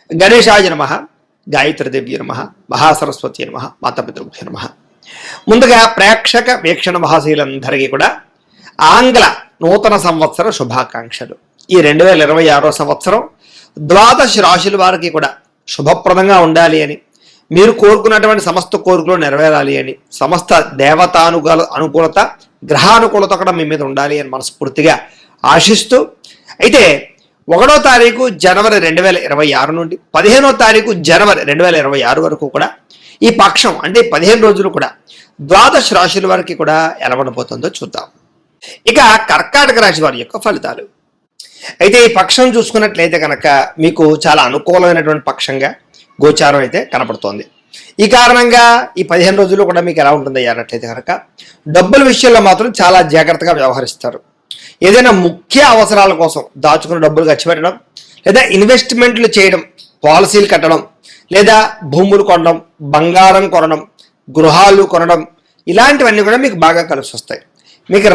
గణేశాయ నమః, గాయత్రీదేవి నమః, మహాసరస్వతి నమః, మాతాపితృభ్యో నమః. ముందుగా ప్రేక్షక వీక్షణ మహాశీలందరికీ కూడా ఆంగ్ల నూతన సంవత్సర శుభాకాంక్షలు. ఈ 2026 సంవత్సరం ద్వాదశ రాశుల వారికి కూడా శుభప్రదంగా ఉండాలి అని, మీరు కోరుకున్నటువంటి సమస్త కోరికలు నెరవేరాలి అని, సమస్త అనుకూలత గ్రహానుకూలత కూడా మీ మీద ఉండాలి అని మనస్ఫూర్తిగా ఆశిస్తూ, అయితే 1వ తారీఖు జనవరి 2026 నుండి 15వ తారీఖు జనవరి 2026 వరకు కూడా ఈ పక్షం అంటే 15 రోజులు కూడా ద్వాదశ రాశుల వారికి కూడా ఎలా ఉండబోతుందో చూద్దాం. ఇక కర్కాటక రాశి వారి యొక్క ఫలితాలు. అయితే ఈ పక్షం చూసుకున్నట్లయితే కనుక మీకు చాలా అనుకూలమైనటువంటి పక్షంగా గోచారం అయితే కనపడుతోంది. ఈ కారణంగా ఈ 15 రోజులు కూడా మీకు ఎలా ఉంటుంది అన్నట్లయితే కనుక డబ్బుల విషయంలో మాత్రం చాలా జాగ్రత్తగా వ్యవహరిస్తారు. ఏదైనా ముఖ్య అవసరాల కోసం దాచుకున్న డబ్బులు ఖర్చు పెట్టడం, లేదా ఇన్వెస్ట్మెంట్లు చేయడం, పాలసీలు కట్టడం, లేదా భూములు కొనడం, బంగారం కొనడం, గృహాలు కొనడం, ఇలాంటివన్నీ కూడా మీకు బాగా కలిసి వస్తాయి. మీకు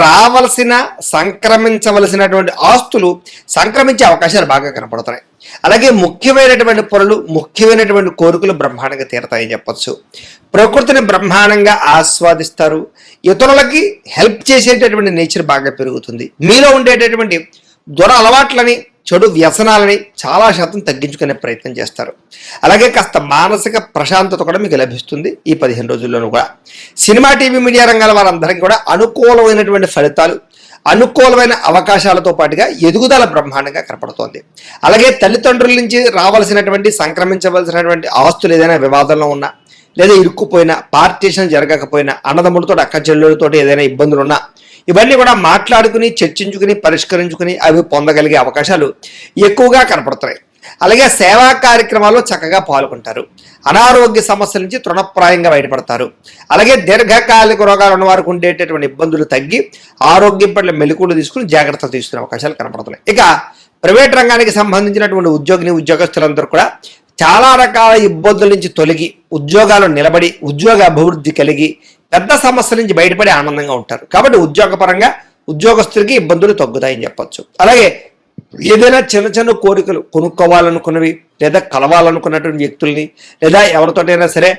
సంక్రమించవలసినటువంటి ఆస్తులు సంక్రమించే అవకాశాలు బాగా కనపడుతున్నాయి. అలాగే ముఖ్యమైనటువంటి పనులు, ముఖ్యమైనటువంటి కోరికలు బ్రహ్మాండంగా తీరతాయని చెప్పచ్చు. ప్రకృతిని బ్రహ్మాండంగా ఆస్వాదిస్తారు. ఇతరులకి హెల్ప్ చేసేటటువంటి నేచర్ బాగా పెరుగుతుంది. మీలో ఉండేటటువంటి అలవాట్లని, చెడు వ్యసనాలని చాలా శాతం తగ్గించుకునే ప్రయత్నం చేస్తారు. అలాగే కాస్త మానసిక ప్రశాంతత కూడా మీకు లభిస్తుంది ఈ 15 రోజుల్లోనూ కూడా. సినిమా, టీవీ, మీడియా రంగాల వారందరికీ కూడా అనుకూలమైనటువంటి ఫలితాలు, అనుకూలమైన అవకాశాలతో పాటుగా ఎదుగుదల బ్రహ్మాండంగా కనపడుతోంది. అలాగే తల్లిదండ్రుల నుంచి సంక్రమించవలసినటువంటి ఆస్తులు ఏదైనా వివాదంలో ఉన్నా, లేదా ఇరుక్కుపోయినా, పార్టీషన్ జరగకపోయినా, అన్నదమ్ములతో అక్క చెల్లెలతో ఏదైనా ఇబ్బందులు ఉన్నా, ఇవన్నీ కూడా మాట్లాడుకుని, చర్చించుకుని, పరిష్కరించుకుని అవి పొందగలిగే అవకాశాలు ఎక్కువగా కనపడుతున్నాయి. అలాగే సేవా కార్యక్రమాల్లో చక్కగా పాల్గొంటారు. అనారోగ్య సమస్యల నుంచి తృణప్రాయంగా బయటపడతారు. అలాగే దీర్ఘకాలిక రోగాలు ఉన్న వారికి ఉండేటటువంటి ఇబ్బందులు తగ్గి ఆరోగ్యం పట్ల మెలకువలు తీసుకుని జాగ్రత్తలు తీసుకునే అవకాశాలు కనపడుతున్నాయి. ఇక ప్రైవేట్ రంగానికి సంబంధించినటువంటి ఉద్యోగస్తులందరూ కూడా చాలా రకాల ఇబ్బందుల నుంచి తొలగి, ఉద్యోగాలు నిలబడి, ఉద్యోగ అభివృద్ధి కలిగి, పెద్ద సమస్యల నుంచి బయటపడి ఆనందంగా ఉంటారు. కాబట్టి ఉద్యోగపరంగా ఉద్యోగస్తులకి ఇబ్బందులు తగ్గుతాయని చెప్పచ్చు. అలాగే ఏదైనా చిన్న చిన్న కోరికలు కొనుక్కోవాలనుకున్నవి, లేదా కలవాలనుకున్నటువంటి వ్యక్తుల్ని, లేదా ఎవరితోటైనా సరే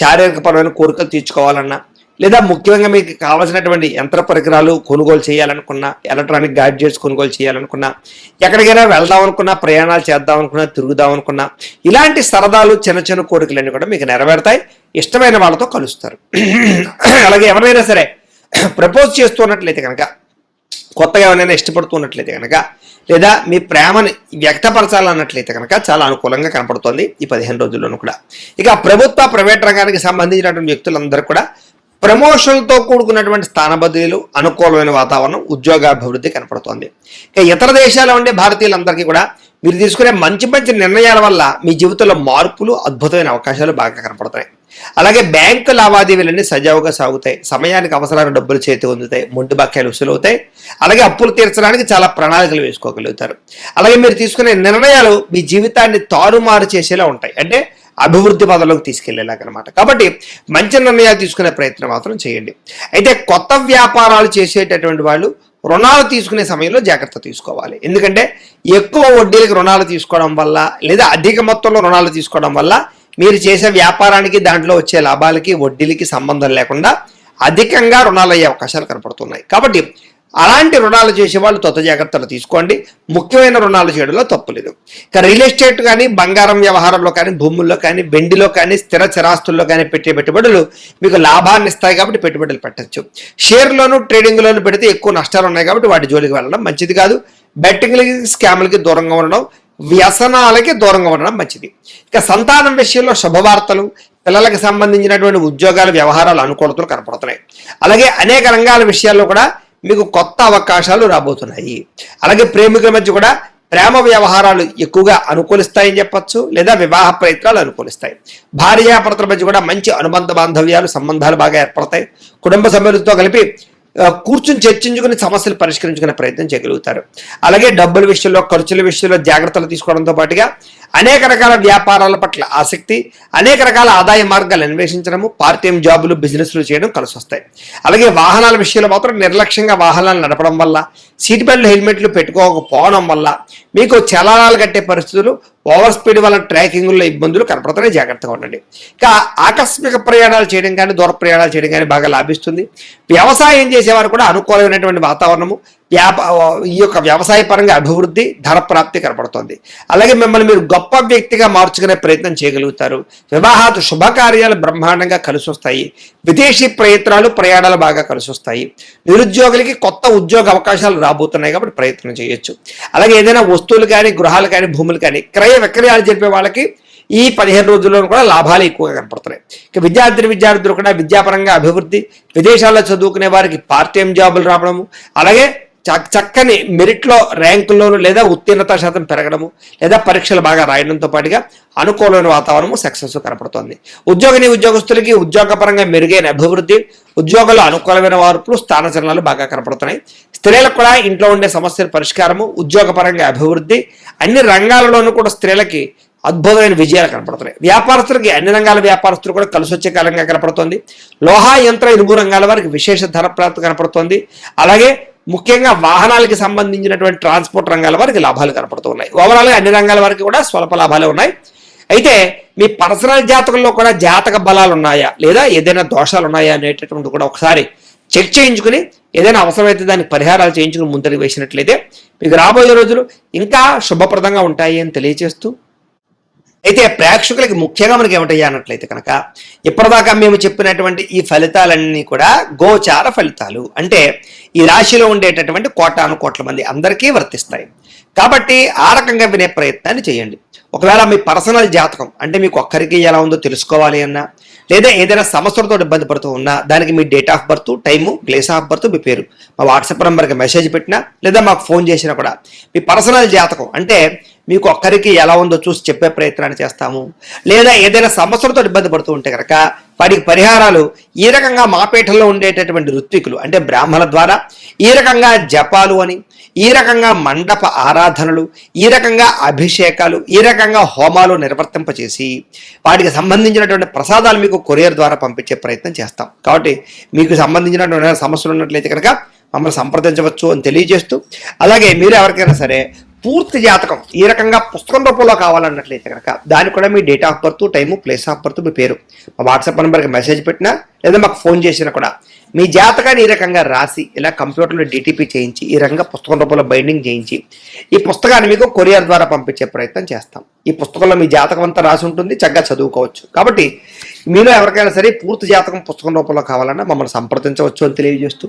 శారీరకపరమైన కోరికలు తీర్చుకోవాలన్నా, లేదా ముఖ్యంగా మీకు కావాల్సినటువంటి యంత్ర పరికరాలు కొనుగోలు చేయాలనుకున్నా, ఎలక్ట్రానిక్ గ్యాడ్జెట్స్ కొనుగోలు చేయాలనుకున్నా, ఎక్కడికైనా వెళ్దాం అనుకున్నా, ప్రయాణాలు చేద్దాం అనుకున్నా, తిరుగుదాం అనుకున్నా, ఇలాంటి సరదాలు, చిన్న చిన్న కోరికలన్నీ కూడా మీకు నెరవేరుతాయి. ఇష్టమైన వాళ్ళతో కలుస్తారు. అలాగే ఎవరైనా సరే ప్రపోజ్ చేస్తున్నట్లయితే కనుక, కొత్తగా ఎవరైనా ఇష్టపడుతున్నట్లయితే కనుక, లేదా మీ ప్రేమని వ్యక్తపరచాలన్నట్లయితే కనుక చాలా అనుకూలంగా కనపడుతోంది ఈ 15 రోజుల్లోనూ కూడా. ఇక ప్రభుత్వ, ప్రైవేట్ రంగానికి సంబంధించినటువంటి వ్యక్తులందరూ కూడా ప్రమోషన్లతో కూడుకున్నటువంటి స్థాన బదిలీలు, అనుకూలమైన వాతావరణం, ఉద్యోగాభివృద్ధి కనపడుతోంది. ఇక ఇతర దేశాల్లో ఉండే భారతీయులందరికీ కూడా మీరు తీసుకునే మంచి మంచి నిర్ణయాల వల్ల మీ జీవితంలో మార్పులు, అద్భుతమైన అవకాశాలు బాగా కనపడతాయి. అలాగే బ్యాంకు లావాదేవీలన్నీ సజావుగా సాగుతాయి. సమయానికి అవసరాలు డబ్బులు చేతి పొందుతాయి. మొండి బాక్యాలు వసూలవుతాయి. అలాగే అప్పులు తీర్చడానికి చాలా ప్రణాళికలు వేసుకోగలుగుతారు. అలాగే మీరు తీసుకునే నిర్ణయాలు మీ జీవితాన్ని తారుమారు చేసేలా ఉంటాయి. అంటే అభివృద్ధి పదంలోకి తీసుకెళ్లేలాగనమాట. కాబట్టి మంచి నిర్ణయాలు తీసుకునే ప్రయత్నం మాత్రం చేయండి. అయితే కొత్త వ్యాపారాలు చేసేటటువంటి వాళ్ళు రుణాలు తీసుకునే సమయంలో జాగ్రత్త తీసుకోవాలి. ఎందుకంటే ఎక్కువ వడ్డీలకు రుణాలు తీసుకోవడం వల్ల, లేదా అధిక మొత్తంలో రుణాలు తీసుకోవడం వల్ల మీరు చేసే వ్యాపారానికి, దాంట్లో వచ్చే లాభాలకి, వడ్డీలకి సంబంధం లేకుండా అధికంగా రుణాలు అయ్యే అవకాశాలు కనపడుతున్నాయి. కాబట్టి అలాంటి రుణాలు చేసేవాళ్ళు కొత్త జాగ్రత్తలు తీసుకోండి. ముఖ్యమైన రుణాలు చేయడంలో తప్పులేదు. ఇక రియల్ ఎస్టేట్ కానీ, బంగారం వ్యవహారంలో కానీ, భూముల్లో కానీ, వెండిలో కానీ, స్థిర చరాస్తుల్లో కానీ పెట్టే పెట్టుబడులు మీకు లాభాన్ని ఇస్తాయి. కాబట్టి పెట్టుబడులు పెట్టచ్చు. షేర్లోను, ట్రేడింగ్లోను పెడితే ఎక్కువ నష్టాలు ఉన్నాయి. కాబట్టి వాటి జోలికి వెళ్ళడం మంచిది కాదు. బెట్టింగ్లకి, స్కామ్లకి దూరంగా ఉండడం, వ్యసనాలకి దూరంగా ఉండడం మంచిది. ఇక సంతానం విషయంలో శుభవార్తలు, పిల్లలకు సంబంధించినటువంటి ఉద్యోగాల వ్యవహారాలు అనుకూలతలు కనపడుతున్నాయి. అలాగే అనేక రంగాల విషయాల్లో కూడా మీకు కొత్త అవకాశాలు రాబోతున్నాయి. అలాగే ప్రేమికుల మధ్య కూడా ప్రేమ వ్యవహారాలు ఎక్కువగా అనుకూలిస్తాయని చెప్పచ్చు, లేదా వివాహ ప్రయత్నాలు అనుకూలిస్తాయి. భార్యాభర్తల మధ్య కూడా మంచి అనుబంధ బాంధవ్యాలు, సంబంధాలు బాగా ఏర్పడతాయి. కుటుంబ సభ్యులతో కలిపి కూర్చుని చర్చించుకుని సమస్యలు పరిష్కరించుకునే ప్రయత్నం చేయగలుగుతారు. అలాగే డబ్బుల విషయంలో, ఖర్చుల విషయంలో జాగ్రత్తలు తీసుకోవడంతో పాటుగా అనేక రకాల వ్యాపారాల పట్ల ఆసక్తి, అనేక రకాల ఆదాయ మార్గాలు అన్వేషించడము, పార్ట్ టైం జాబులు, బిజినెస్లు చేయడం కలిసి వస్తాయి. అలాగే వాహనాల విషయంలో మాత్రం నిర్లక్ష్యంగా వాహనాలు నడపడం వల్ల, సీట్ బెల్ట్, హెల్మెట్లు పెట్టుకోకపోవడం వల్ల మీకు చలనాలు కట్టే పరిస్థితులు, ఓవర్ స్పీడ్ వల్ల ట్రాకింగ్లో ఇబ్బందులు కనపడుతున్నాయి, జాగ్రత్తగా ఉండండి. ఇంకా ఆకస్మిక ప్రయాణాలు చేయడం కానీ, దూర ప్రయాణాలు చేయడం కానీ బాగా లాభిస్తుంది. వ్యవసాయం చేసేవారు కూడా అనుకూలమైనటువంటి వాతావరణము, ఈ యొక్క వ్యవసాయ పరంగా అభివృద్ధి, ధన ప్రాప్తి కనపడుతుంది. అలాగే మిమ్మల్ని మీరు గొప్ప వ్యక్తిగా మార్చుకునే ప్రయత్నం చేయగలుగుతారు. వివాహాలు, శుభకార్యాలు బ్రహ్మాండంగా కలిసి వస్తాయి. విదేశీ ప్రయాణాలు బాగా కలిసి వస్తాయి. నిరుద్యోగులకి కొత్త ఉద్యోగ అవకాశాలు రాబోతున్నాయి కాబట్టి ప్రయత్నం చేయొచ్చు. అలాగే ఏదైనా వస్తువులు కానీ, గృహాలు కానీ, భూములు కానీ క్రయ విక్రయాలు జరిపే వాళ్ళకి ఈ 15 రోజుల్లో కూడా లాభాలు ఎక్కువగా కనపడుతున్నాయి. ఇక విద్యార్థులు కూడా విద్యాపరంగా అభివృద్ధి, విదేశాల్లో చదువుకునే వారికి పార్ట్ టైం జాబులు రావడము, అలాగే చక్కని మెరిట్లో ర్యాంకుల్లోనూ లేదా ఉత్తీర్ణత శాతం పెరగడము, లేదా పరీక్షలు బాగా రాయడంతో పాటుగా అనుకూలమైన వాతావరణము, సక్సెస్ కనపడుతుంది. ఉద్యోగస్తులకి ఉద్యోగపరంగా మెరుగైన అభివృద్ధి, ఉద్యోగంలో అనుకూలమైన మార్పులు, స్థానచలనాలు బాగా కనపడుతున్నాయి. స్త్రీలకు కూడా ఇంట్లో ఉండే సమస్యల పరిష్కారము, ఉద్యోగపరంగా అభివృద్ధి, అన్ని రంగాలలోనూ కూడా స్త్రీలకి అద్భుతమైన విజయాలు కనపడుతున్నాయి. వ్యాపారస్తులకి అన్ని రంగాల వ్యాపారస్తులు కూడా కలిసి వచ్చే కాలంగా కనపడుతుంది. లోహా, యంత్ర, ఇనుము రంగాల వారికి విశేష ధన ప్రాప్తి కనపడుతుంది. అలాగే ముఖ్యంగా వాహనాలకి సంబంధించినటువంటి ట్రాన్స్పోర్ట్ రంగాల వారికి లాభాలు కనపడుతున్నాయి. ఓవరాల్గా అన్ని రంగాల వారికి కూడా స్వల్ప లాభాలే ఉన్నాయి. అయితే మీ పర్సనల్ జాతకంలో కూడా జాతక బలాలు ఉన్నాయా లేదా ఏదైనా దోషాలు ఉన్నాయా అనేటటువంటి కూడా ఒకసారి చెక్ చేయించుకుని ఏదైనా అవసరమైతే దానికి పరిహారాలు చేయించుకుని ముందరికి వేసినట్లయితే మీకు రాబోయే రోజులు ఇంకా శుభప్రదంగా ఉంటాయి అని తెలియజేస్తూ, అయితే ప్రేక్షకులకి ముఖ్యంగా మనకి ఏమిటయ్యా అన్నట్లయితే కనుక ఇప్పటిదాకా మేము చెప్పినటువంటి ఈ ఫలితాలన్నీ కూడా గోచార ఫలితాలు, అంటే ఈ రాశిలో ఉండేటటువంటి కోట్ల మంది అందరికీ వర్తిస్తాయి. కాబట్టి ఆ రకంగా వినే ప్రయత్నాన్ని చేయండి. ఒకవేళ మీ పర్సనల్ జాతకం అంటే మీకు ఒక్కరికి ఎలా ఉందో తెలుసుకోవాలి అన్నా, లేదా ఏదైనా సమస్యలతో ఇబ్బంది పడుతూ ఉన్నా దానికి మీ date of birth, time, place of birth, మీ పేరు మా వాట్సాప్ నెంబర్కి మెసేజ్ పెట్టినా లేదా మాకు ఫోన్ చేసినా కూడా మీ పర్సనల్ జాతకం అంటే మీకు ఒక్కరికి ఎలా ఉందో చూసి చెప్పే ప్రయత్నాన్ని చేస్తాము. లేదా ఏదైనా సమస్యలతో ఇబ్బంది పడుతూ ఉంటే కనుక వాటికి పరిహారాలు ఈ రకంగా మా పీఠంలో ఉండేటటువంటి ఋత్వికులు అంటే బ్రాహ్మణుల ద్వారా ఈ రకంగా జపాలు అని, ఈ రకంగా మండప ఆరాధనలు, ఈ రకంగా అభిషేకాలు, ఈ రకంగా హోమాలు నిర్వర్తింపచేసి వాటికి సంబంధించినటువంటి ప్రసాదాలు మీకు కొరియర్ ద్వారా పంపించే ప్రయత్నం చేస్తాం. కాబట్టి మీకు సంబంధించినటువంటి సమస్యలు ఉన్నట్లయితే కనుక మమ్మల్ని సంప్రదించవచ్చు అని తెలియజేస్తూ, అలాగే మీరు ఎవరికైనా సరే పూర్తి జాతకం ఈ రకంగా పుస్తకం రూపంలో కావాలన్నట్లయితే కనుక దానికి కూడా మీ date of birth, time, place of birth, మీ పేరు మా వాట్సాప్ నెంబర్కి మెసేజ్ పెట్టినా లేదా మాకు ఫోన్ చేసినా కూడా మీ జాతకాన్ని ఈ రకంగా రాసి ఇలా కంప్యూటర్లో డిటిపి చేయించి ఈ రకంగా పుస్తకం రూపంలో బైండింగ్ చేయించి ఈ పుస్తకాన్ని మీకు కొరియర్ ద్వారా పంపించే ప్రయత్నం చేస్తాం. ఈ పుస్తకంలో మీ జాతకం అంతా రాసి ఉంటుంది, చక్కగా చదువుకోవచ్చు. కాబట్టి మీలో ఎవరికైనా సరే పూర్తి జాతకం పుస్తకం రూపంలో కావాలన్నా మమ్మల్ని సంప్రదించవచ్చు అని తెలియజేస్తూ,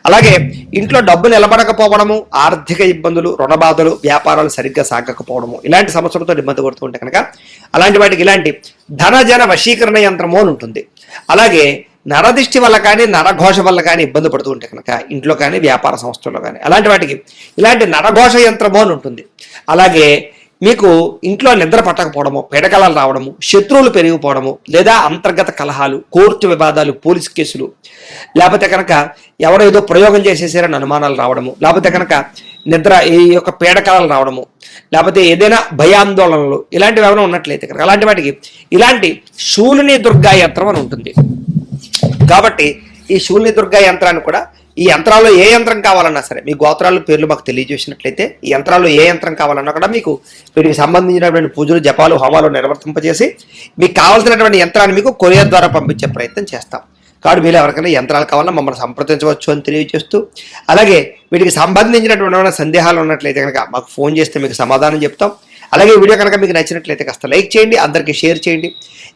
అలాగే ఇంట్లో డబ్బు నిలబడకపోవడము, ఆర్థిక ఇబ్బందులు, రుణ బాధలు, వ్యాపారాలు సరిగ్గా సాగకపోవడము ఇలాంటి సమస్యలతో ఇబ్బంది పడుతుంటే కనుక అలాంటి వాటికి ఇలాంటి ధనజన వశీకరణ యంత్రము అని ఉంటుంది. అలాగే నరదిష్టి వల్ల కానీ, నరఘోష వల్ల కానీ ఇబ్బంది పడుతూ ఉంటే కనుక ఇంట్లో కానీ, వ్యాపార సంస్థల్లో కానీ అలాంటి వాటికి ఇలాంటి నరఘోష యంత్రము అని ఉంటుంది. అలాగే మీకు ఇంట్లో నిద్ర పట్టకపోవడము, పీడకలాలు రావడము, శత్రువులు పెరిగిపోవడము, లేదా అంతర్గత కలహాలు, కోర్టు వివాదాలు, పోలీస్ కేసులు, లేకపోతే కనుక ఎవరో ఏదో ప్రయోగం చేసేసారని అనుమానాలు రావడము, లేకపోతే కనుక నిద్ర ఈ యొక్క పీడకలాలు రావడము, లేకపోతే ఏదైనా భయాందోళనలు ఇలాంటివి ఏమైనా ఉన్నట్లయితే కనుక అలాంటి వాటికి ఇలాంటి శూలిని దుర్గా యంత్రం అని ఉంటుంది. కాబట్టి ఈ శూలిని దుర్గా యంత్రాన్ని కూడా ఈ యంత్రాల్లో ఏ యంత్రం కావాలన్నా సరే మీ గోత్రాల పేర్లు మాకు తెలియజేసినట్లయితే ఈ యంత్రాల్లో ఏ యంత్రం కావాలన్నా కూడా మీకు వీటికి సంబంధించినటువంటి పూజలు, జపాలు, హోమాలు నిర్వర్తింపజేసి మీకు కావాల్సినటువంటి యంత్రాన్ని మీకు కొరియర్ ద్వారా పంపించే ప్రయత్నం చేస్తాం. కాబట్టి మీరు ఎవరికైనా యంత్రాలు కావాలన్నా మమ్మల్ని సంప్రదించవచ్చు అని తెలియజేస్తూ, అలాగే వీటికి సంబంధించినటువంటి సందేహాలు ఉన్నట్లయితే కనుక మాకు ఫోన్ చేస్తే మీకు సమాధానం చెప్తాం. అలాగే వీడియో కనుక మీకు నచ్చినట్లయితే కాస్త లైక్ చేయండి, అందరికీ షేర్ చేయండి.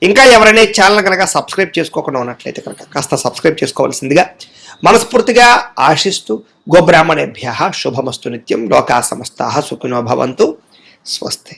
ఇంకా ఎవరైనా ఛానల్ కనుక సబ్స్క్రైబ్ చేసుకోకుండా ఉన్నట్లయితే కనుక కాస్త సబ్స్క్రైబ్ చేసుకోవాల్సిందిగా మనస్ఫూర్తిగా ఆశిస్తూ, గోబ్రాహ్మణేభ్యః శుభమస్తు నిత్యం, లోకా సమస్తాః సుఖినో భవంతు, స్వస్తి.